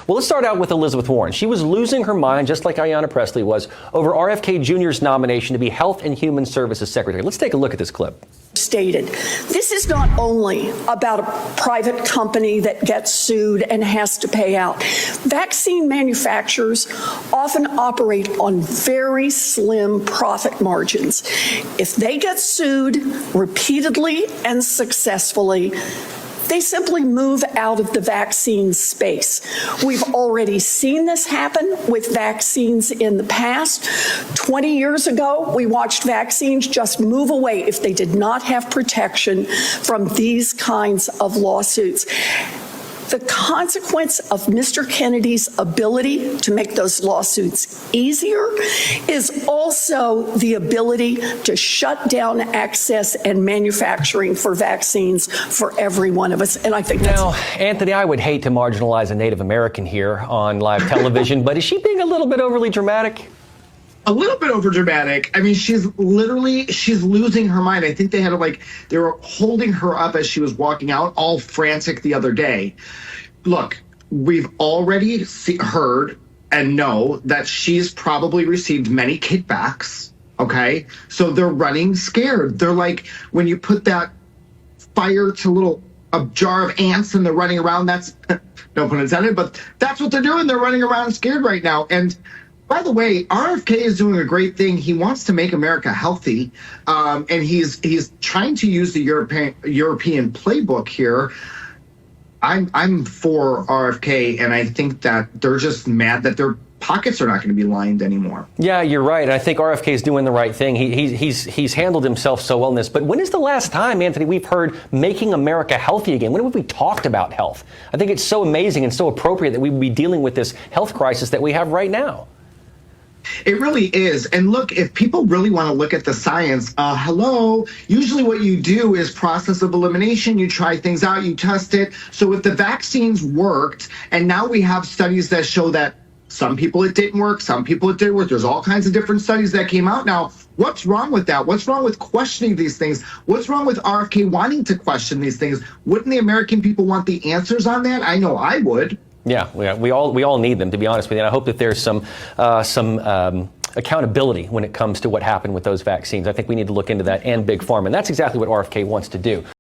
Well, let's start out with Elizabeth Warren. She was losing her mind, just like Ayanna Pressley was, over RFK Jr.'s nomination to be Health and Human Services Secretary. Let's take a look at this clip. Stated, this is not only about a private company that gets sued and has to pay out. Vaccine manufacturers often operate on very slim profit margins. If they get sued repeatedly and successfully, they simply move out of the vaccine space. We've already seen this happen with vaccines in the past. 20 years ago, we watched vaccines just move away if they did not have protection from these kinds of lawsuits. The consequence of Mr. Kennedy's ability to make those lawsuits easier is also the ability to shut down access and manufacturing for vaccines for every one of us. And I think now, Anthony, I would hate to marginalize a Native American here on live television, but is she being a little bit overly dramatic? A little bit over dramatic. I mean, she's losing her mind. I think they were holding her up as she was walking out, all frantic the other day. Look, we've already heard and know that she's probably received many kickbacks. Okay. So they're running scared. They're like when you put that fire to a jar of ants and they're running around. That's no pun intended, but that's what they're doing. They're running around scared right now. And by the way, RFK is doing a great thing. He wants to make America healthy, and he's trying to use the European playbook here. I'm for RFK, and I think that they're just mad that their pockets are not going to be lined anymore. Yeah, you're right. And I think RFK is doing the right thing. He's handled himself so well in this. But when is the last time, Anthony, we've heard making America healthy again? When have we talked about health? I think it's so amazing and so appropriate that we would be dealing with this health crisis that we have right now. It really is. And look, if people really want to look at the science, usually what you do is process of elimination. You try things out, you test it. So if the vaccines worked, and now we have studies that show that some people it didn't work, some people it did work. There's all kinds of different studies that came out now. What's wrong with that? What's wrong with questioning these things? What's wrong with RFK wanting to question these things? Wouldn't the American people want the answers on that? I know I would. Yeah, we all need them, to be honest with you. And I hope that there's some accountability when it comes to what happened with those vaccines. I think we need to look into that and Big Pharma. And that's exactly what RFK wants to do.